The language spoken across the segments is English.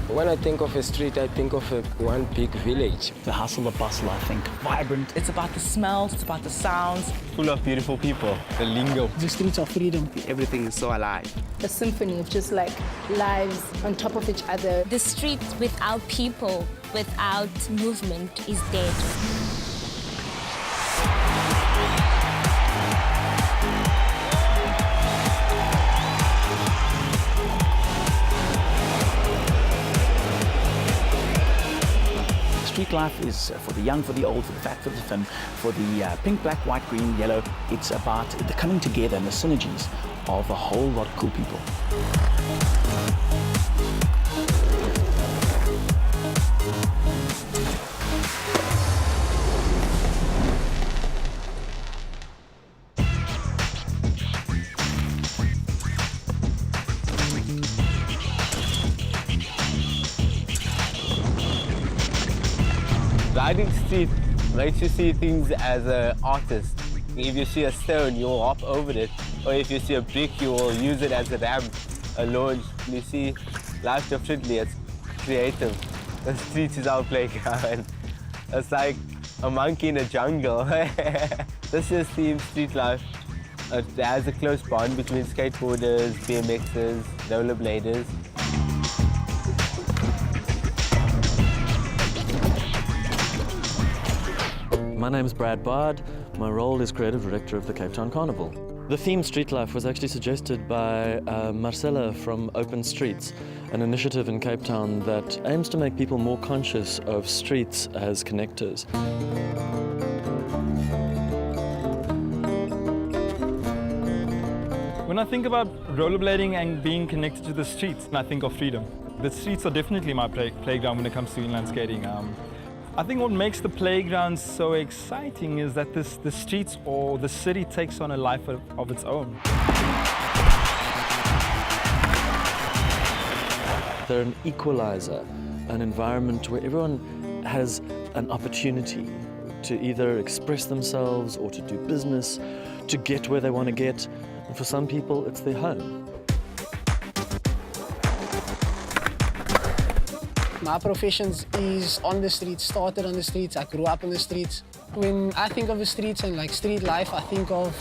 When I think of a street, I think of one big village. The hustle, the bustle, I think, vibrant. It's about the smells, it's about the sounds. Full of beautiful people, the lingo. The streets of freedom. Everything is so alive. A symphony of just like lives on top of each other. The street without people, without movement is dead. Street life is for the young, for the old, for the fat, for the thin, for the pink, black, white, green, yellow. It's about the coming together and the synergies of a whole lot of cool people. Riding street makes you see things as an artist. If you see a stone, you'll hop over it. Or if you see a brick, you will use it as a ramp, a launch. You see life differently, it's creative. The street is our playground. It's like a monkey in a jungle. This is themed street life. It has a close bond between skateboarders, BMXers, rollerbladers. My name's Brad Bard. My role is Creative Director of the Cape Town Carnival. The theme Street Life was actually suggested by Marcella from Open Streets, an initiative in Cape Town that aims to make people more conscious of streets as connectors. When I think about rollerblading and being connected to the streets, I think of freedom. The streets are definitely my playground when it comes to inline skating. I think what makes the playground so exciting is that the streets or the city takes on a life of its own. They're an equalizer, an environment where everyone has an opportunity to either express themselves or to do business, to get where they want to get. And for some people, it's their home. My profession is on the streets, started on the streets, I grew up on the streets. When I think of the streets and like street life, I think of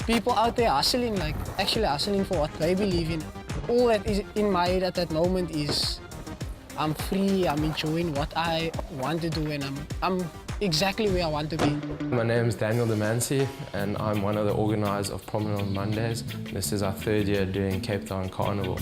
people out there hustling, like actually hustling for what they believe in. All that is in my head at that moment is I'm free, I'm enjoying what I want to do, and I'm exactly where I want to be. My name is Daniel Demansi, and I'm one of the organisers of Promenade on Mondays. This is our third year doing Cape Town Carnival.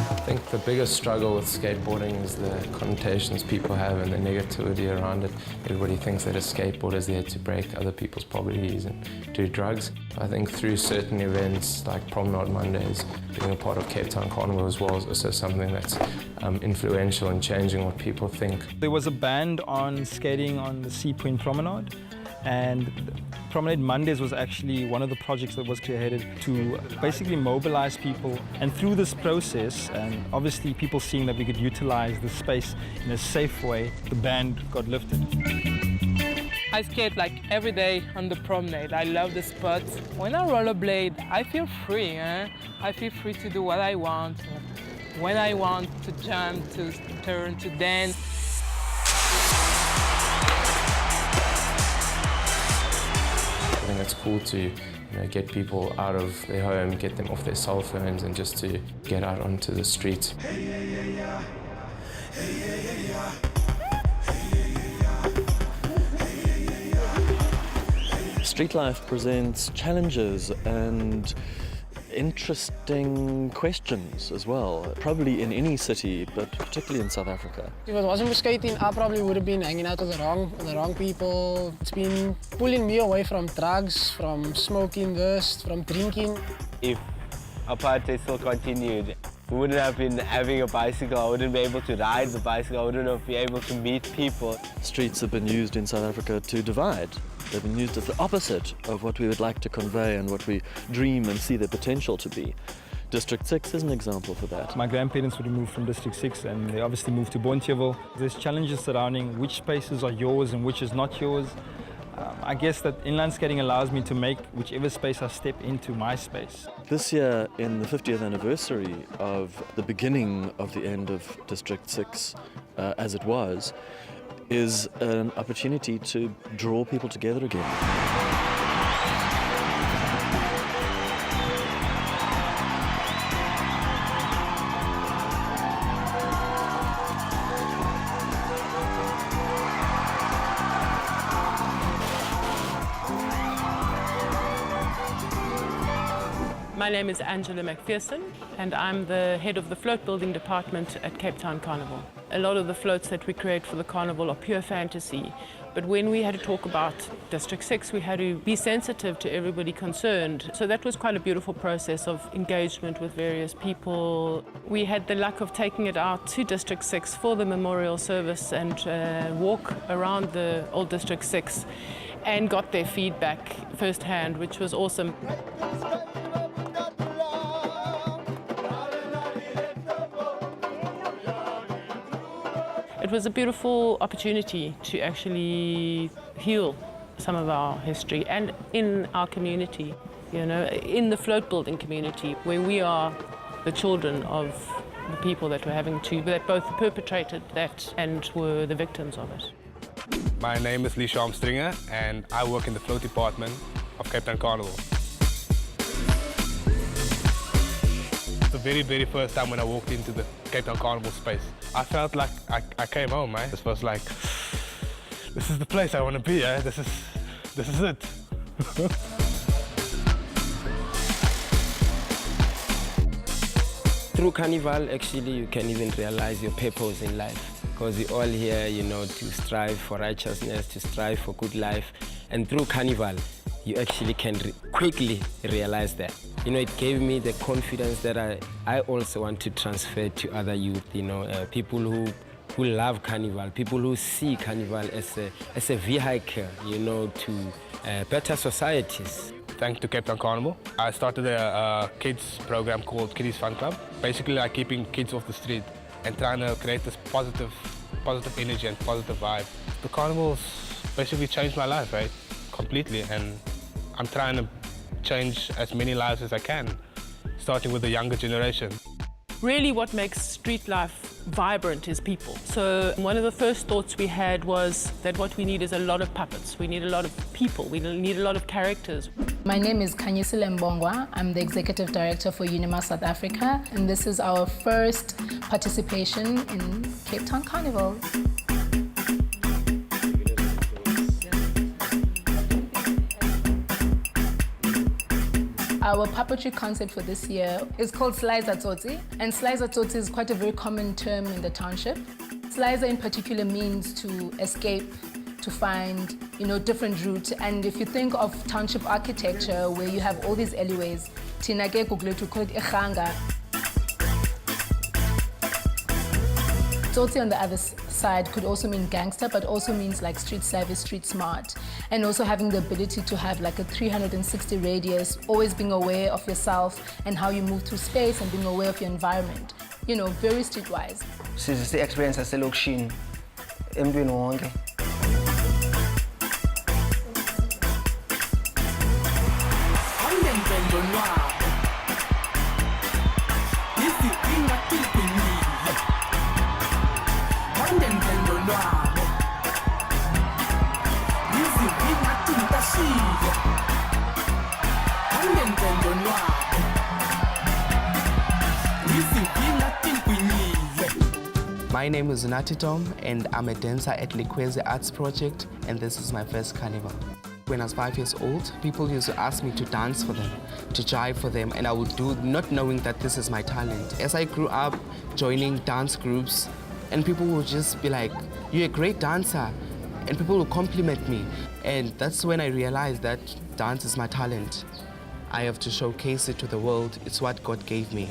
I think the biggest struggle with skateboarding is the connotations people have and the negativity around it. Everybody thinks that a skateboarder is there to break other people's properties and do drugs. I think through certain events like Promenade Mondays, being a part of Cape Town Carnival as well is also something that's influential in changing what people think. There was a band on skating on the Sea Point Promenade, and Promenade Mondays was actually one of the projects that was created to basically mobilize people. And through this process, and obviously people seeing that we could utilize the space in a safe way, the band got lifted. I skate like every day on the promenade. I love the spots. When I rollerblade, I feel free. I feel free to do what I want. When I want to jump, to turn, to dance. I think it's cool to get people out of their home, get them off their cell phones and just to get out onto the streets. Street life presents challenges and interesting questions as well, probably in any city, but particularly in South Africa. If it wasn't for skating, I probably would have been hanging out with the wrong people. It's been pulling me away from drugs, from smoking this, from drinking. If apartheid still continued, we wouldn't have been having a bicycle, I wouldn't be able to ride the bicycle, I wouldn't have been able to meet people. Streets have been used in South Africa to divide. They've been used as the opposite of what we would like to convey and what we dream and see the potential to be. District 6 is an example for that. My grandparents were moved from District 6 and they obviously moved to Bonteheuwel. There's challenges surrounding which spaces are yours and which is not yours. I guess that inline skating allows me to make whichever space I step into my space. This year, in the 50th anniversary of the beginning of the end of District 6, as it was, is an opportunity to draw people together again. My name is Angela McPherson, and I'm the head of the float building department at Cape Town Carnival. A lot of the floats that we create for the carnival are pure fantasy, but when we had to talk about District 6, we had to be sensitive to everybody concerned. So that was quite a beautiful process of engagement with various people. We had the luck of taking it out to District 6 for the memorial service and walk around the old District 6 and got their feedback firsthand, which was awesome. It was a beautiful opportunity to actually heal some of our history and in our community, you know, in the float building community, where we are the children of the people that both perpetrated that and were the victims of it. My name is Lee Stringer, and I work in the float department of Cape Town Carnival. The very, very first time when I walked into the Cape Town Carnival space, I felt like I came home, man. This was like, this is the place I want to be, eh? This is it. Through Carnival, actually, you can even realize your purpose in life, because we're all here, you know, to strive for righteousness, to strive for good life. And through Carnival, you actually can quickly realize that. You know, it gave me the confidence that I also want to transfer to other youth, you know, people who love Carnival, people who see Carnival as a vehicle, you know, to better societies. Thanks to Cape Town Carnival, I started a kids program called Kiddies Fun Club. Basically, like keeping kids off the street and trying to create this positive energy and positive vibe. The carnival's basically changed my life, right? Completely, and I'm trying to change as many lives as I can, starting with the younger generation. Really what makes street life vibrant is people. So one of the first thoughts we had was that what we need is a lot of puppets. We need a lot of people. We need a lot of characters. My name is Kanyisile Mbongwa. I'm the Executive Director for Unima South Africa, and this is our first participation in Cape Town Carnival. Our puppetry concept for this year is called Sliza Tsotsi, and Sliza Tsotsi is quite a very common term in the township. Sliza in particular means to escape, to find, you know, different routes. And if you think of township architecture where you have all these alleyways, Tinake Kugletu called Echanga. Tsotsi on the other side could also mean gangster, but also means like street savvy, street smart. And also having the ability to have like a 360 radius, always being aware of yourself and how you move through space and being aware of your environment. You know, very streetwise. She's the experience as a location. My name is Nati Tom, and I'm a dancer at Likwezi Arts Project, and this is my first carnival. When I was 5 years old, people used to ask me to dance for them, to jive for them, and I would do not knowing that this is my talent. As I grew up, joining dance groups, and people would just be like, "You're a great dancer," and people would compliment me. And that's when I realized that dance is my talent. I have to showcase it to the world. It's what God gave me.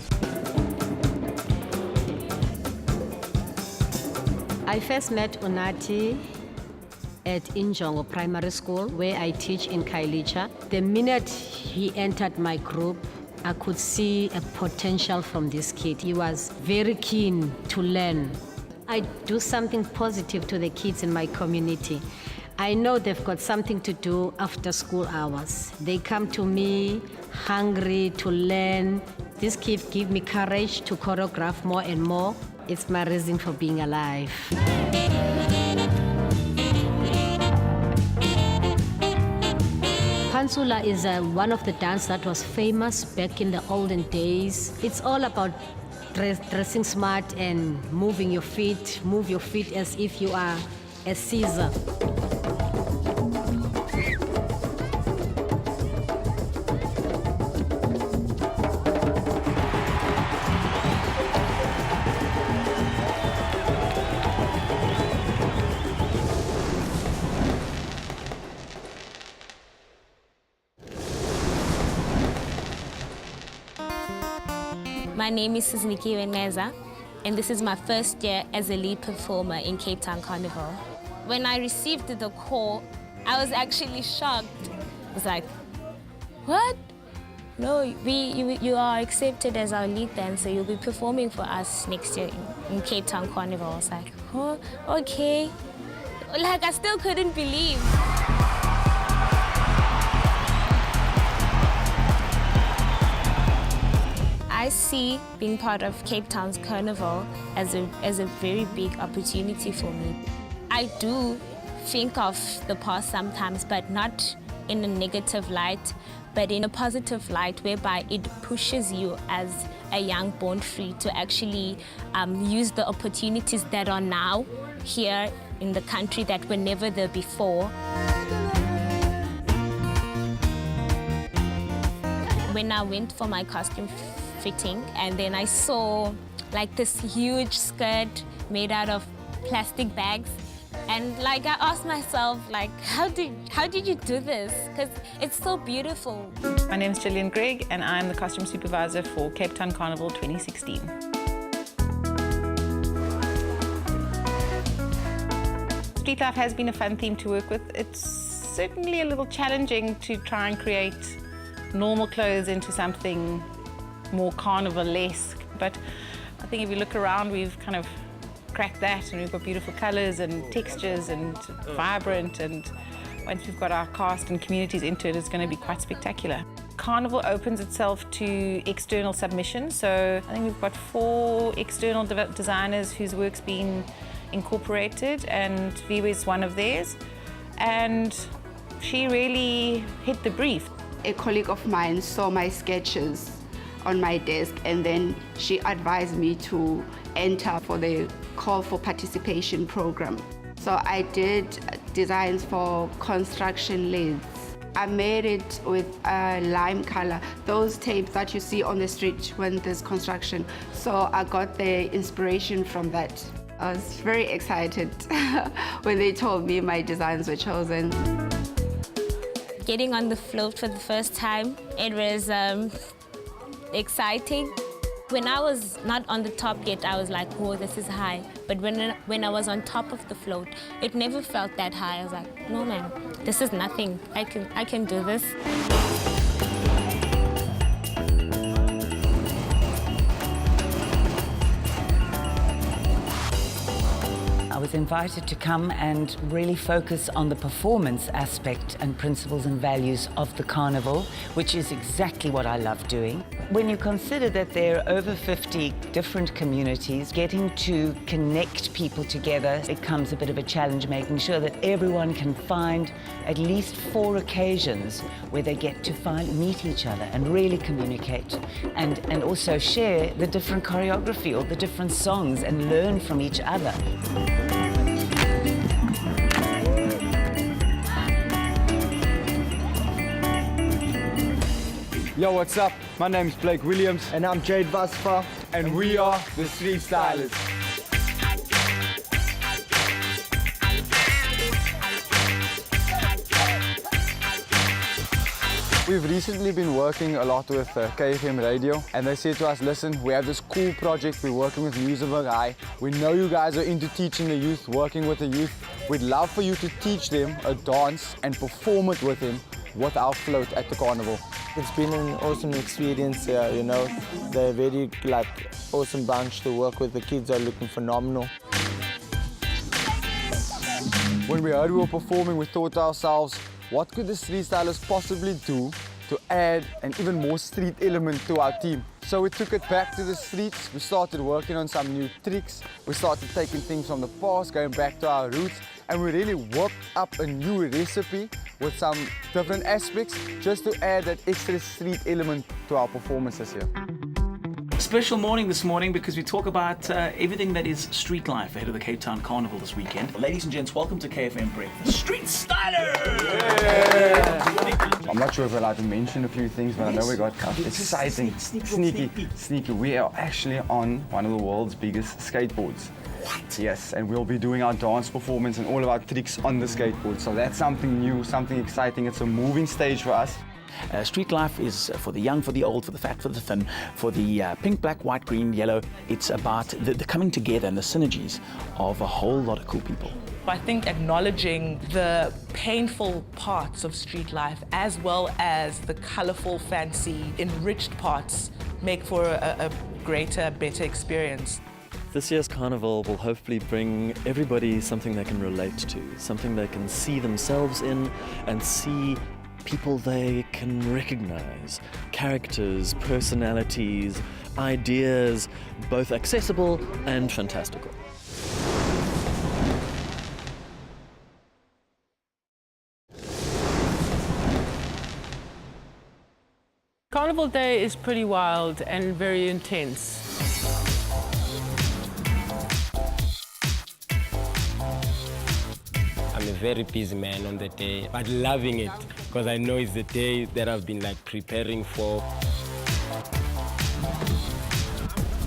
I first met Unati at Injongo Primary School, where I teach in Kailicha. The minute he entered my group, I could see a potential from this kid. He was very keen to learn. I do something positive to the kids in my community. I know they've got something to do after school hours. They come to me hungry to learn. These kids give me courage to choreograph more and more. It's my reason for being alive. Pansula is one of the dance that was famous back in the olden days. It's all about dressing smart and moving your feet. Move your feet as if you are a Caesar. My name is Sisnikiwe Neza, and this is my first year as a lead performer in Cape Town Carnival. When I received the call, I was actually shocked. I was like, what? No, you are accepted as our lead dancer. You'll be performing for us next year in Cape Town Carnival. I was like, oh, okay. Like, I still couldn't believe. I see being part of Cape Town's Carnival as a very big opportunity for me. I do think of the past sometimes, but not in a negative light, but in a positive light whereby it pushes you as a young born free to actually use the opportunities that are now here in the country that were never there before. When I went for my costume fitting, and then I saw like this huge skirt made out of plastic bags, and like I asked myself, like, how did you do this? Because it's so beautiful. My name is Gillian Gregg, and I'm the costume supervisor for Cape Town Carnival 2016. Street life has been a fun theme to work with. It's certainly a little challenging to try and create normal clothes into something more carnivalesque, but I think if you look around, we've kind of cracked that, and we've got beautiful colors and textures and vibrant, and once we've got our cast and communities into it, it's going to be quite spectacular. Carnival opens itself to external submissions, so I think we've got 4 external designers whose work's been incorporated, and Viva is one of theirs, and she really hit the brief. A colleague of mine saw my sketches on my desk, and then she advised me to enter for the call for participation program. So I did designs for construction lids. I made it with a lime color, those tapes that you see on the street when there's construction. So I got the inspiration from that. I was very excited when they told me my designs were chosen. Getting on the float for the first time, it was exciting. When I was not on the top yet, I was like, whoa, this is high. But when I was on top of the float, it never felt that high. I was like, no man, this is nothing. I can do this. I was invited to come and really focus on the performance aspect and principles and values of the carnival, which is exactly what I love doing. When you consider that there are over 50 different communities, getting to connect people together becomes a bit of a challenge, making sure that everyone can find at least 4 occasions where they get to meet each other and really communicate, and also share the different choreography or the different songs and learn from each other. Yo, what's up? My name's Blake Williams. And I'm Jade Vasfa. And we are the Street Stylists. We've recently been working a lot with KFM Radio, and they said to us, listen, we have this cool project, we're working with Museberg High. We know you guys are into teaching the youth, working with the youth. We'd love for you to teach them a dance and perform it with them with our float at the carnival. It's been an awesome experience here, you know. They're a very awesome bunch to work with. The kids are looking phenomenal. When we heard we were performing, we thought to ourselves, what could the street stylists possibly do to add an even more street element to our team? So we took it back to the streets, we started working on some new tricks, we started taking things from the past, going back to our roots, and we really worked up a new recipe with some different aspects just to add that extra street element to our performances here. Special morning this morning because we talk about everything that is street life ahead of the Cape Town Carnival this weekend. Ladies and gents, welcome to KFM Breakfast. Street Stylers! Yeah. I'm not sure if we're allowed to mention a few things, but I know we got exciting, sneaky. We are actually on one of the world's biggest skateboards. What? Yes, and we'll be doing our dance performance and all of our tricks on the skateboard. So that's something new, something exciting. It's a moving stage for us. Street life is for the young, for the old, for the fat, for the thin, for the pink, black, white, green, yellow. It's about the coming together and the synergies of a whole lot of cool people. I think acknowledging the painful parts of street life as well as the colourful, fancy, enriched parts make for a greater, better experience. This year's carnival will hopefully bring everybody something they can relate to, something they can see themselves in and see people they can recognize, characters, personalities, ideas, both accessible and fantastical. Carnival Day is pretty wild and very intense. I'm a very busy man on the day, but loving it because I know it's the day that I've been preparing for.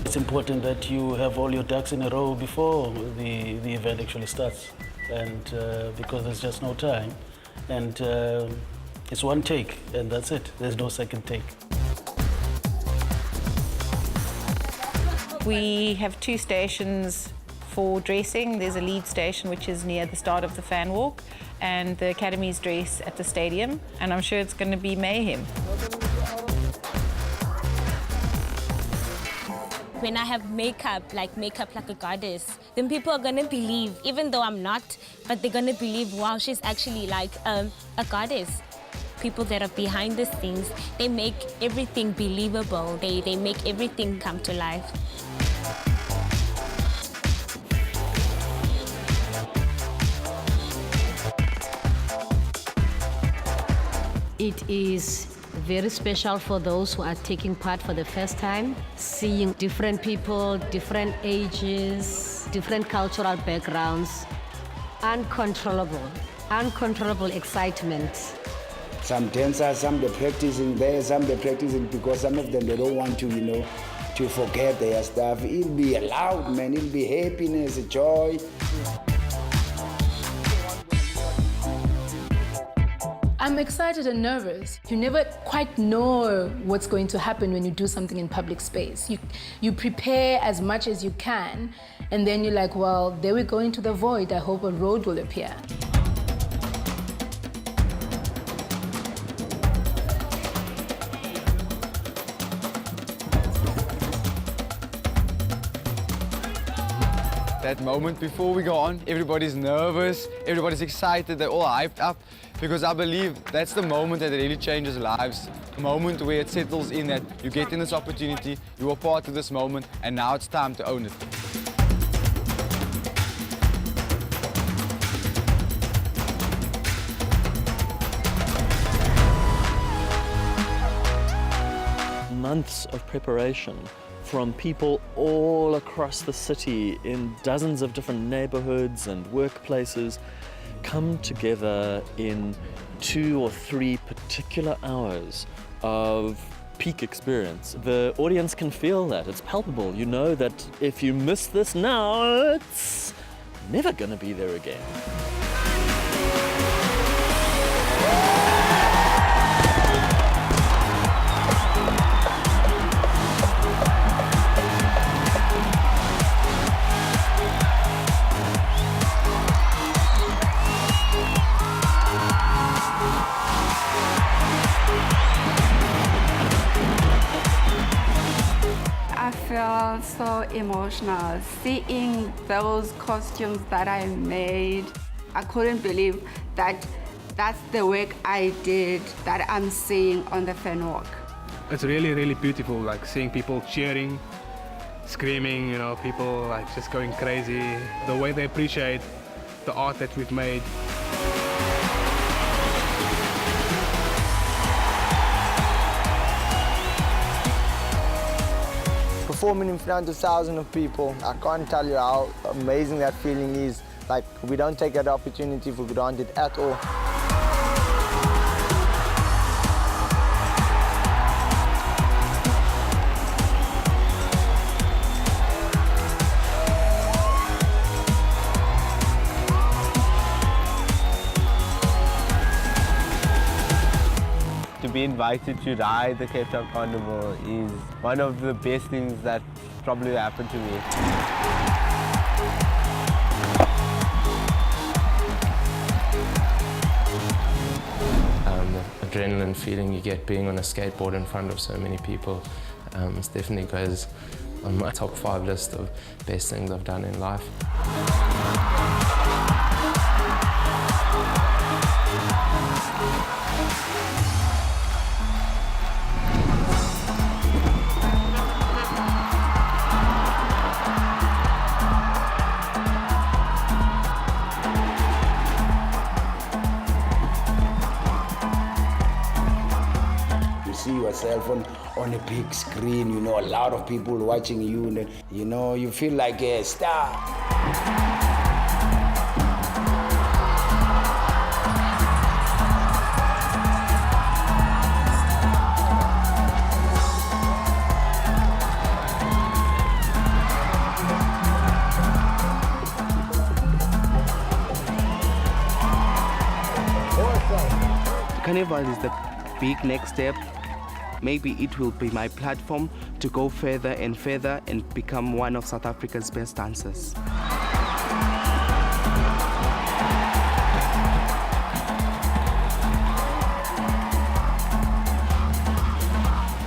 It's important that you have all your ducks in a row before the event actually starts, and because there's just no time, and it's one take, and that's it. There's no second take. We have 2 stations for dressing. There's a lead station which is near the start of the fan walk, and the academies dress at the stadium, and I'm sure it's going to be mayhem. When I have makeup like a goddess, then people are gonna believe, even though I'm not, but they're gonna believe, wow, she's actually like a goddess. People that are behind the scenes, they make everything believable. They make everything come to life. It is very special for those who are taking part for the first time, seeing different people, different ages, different cultural backgrounds. Uncontrollable excitement. Some dancers, some they're practicing there, some they're practicing because some of them they don't want to, to forget their stuff. It'll be loud, man. It'll be happiness, joy. I'm excited and nervous. You never quite know what's going to happen when you do something in public space. You prepare as much as you can, and then you're like, well, there we go into the void. I hope a road will appear. That moment before we go on, everybody's nervous, everybody's excited, they're all hyped up, because I believe that's the moment that really changes lives. The moment where it settles in that you get in this opportunity, you are part of this moment, and now it's time to own it. Months of preparation from people all across the city in dozens of different neighborhoods and workplaces come together in 2 or 3 particular hours of peak experience. The audience can feel that, it's palpable. You know that if you miss this now, it's never gonna be there again. I feel so emotional seeing those costumes that I made. I couldn't believe that that's the work I did that I'm seeing on the fan walk. It's really, really beautiful, like seeing people cheering, screaming, you know, people like just going crazy. The way they appreciate the art that we've made. Performing in front of thousands of people, I can't tell you how amazing that feeling is. Like, we don't take that opportunity for granted at all. To be invited to ride the Cape Town Carnival is one of the best things that probably happened to me. The adrenaline feeling you get being on a skateboard in front of so many people, it definitely goes on my top 5 list of best things I've done in life. See yourself on a big screen, you know, a lot of people watching you, and, you know, you feel like a star. The carnival is the big next step. Maybe it will be my platform to go further and further and become one of South Africa's best dancers.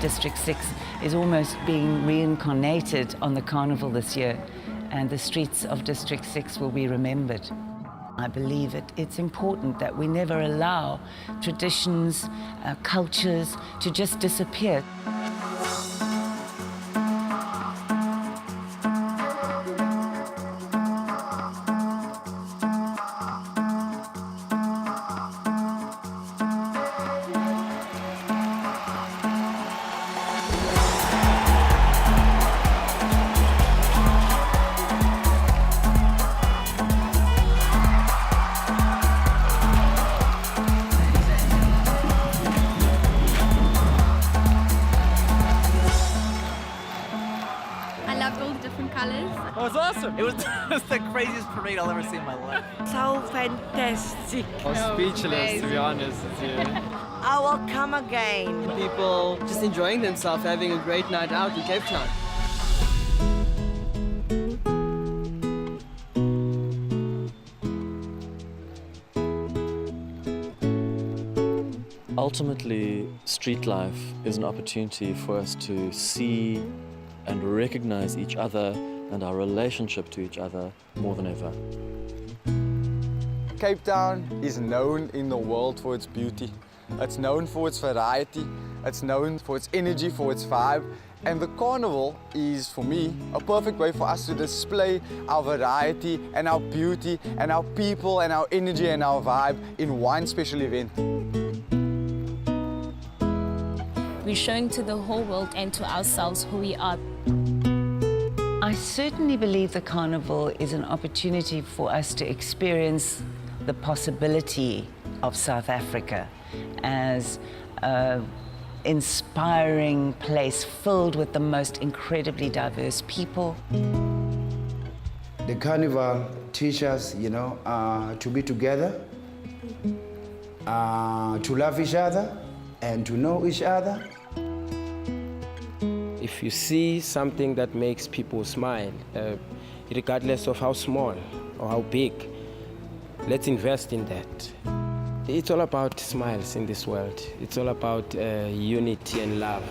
District 6 is almost being reincarnated on the carnival this year, and the streets of District 6 will be remembered. I believe it's important that we never allow traditions, cultures to just disappear. Oh, it was awesome. It was just the craziest parade I'll ever see in my life. So fantastic. I was speechless, to be honest. I will come again. People just enjoying themselves, having a great night out in Cape Town. Ultimately, street life is an opportunity for us to see and recognize each other and our relationship to each other more than ever. Cape Town is known in the world for its beauty. It's known for its variety. It's known for its energy, for its vibe. And the carnival is, for me, a perfect way for us to display our variety and our beauty and our people and our energy and our vibe in one special event. We're showing to the whole world and to ourselves who we are. I certainly believe the carnival is an opportunity for us to experience the possibility of South Africa as an inspiring place filled with the most incredibly diverse people. The carnival teaches us, you know, to be together, to love each other, and to know each other. If you see something that makes people smile, regardless of how small or how big, let's invest in that. It's all about smiles in this world. It's all about unity and love.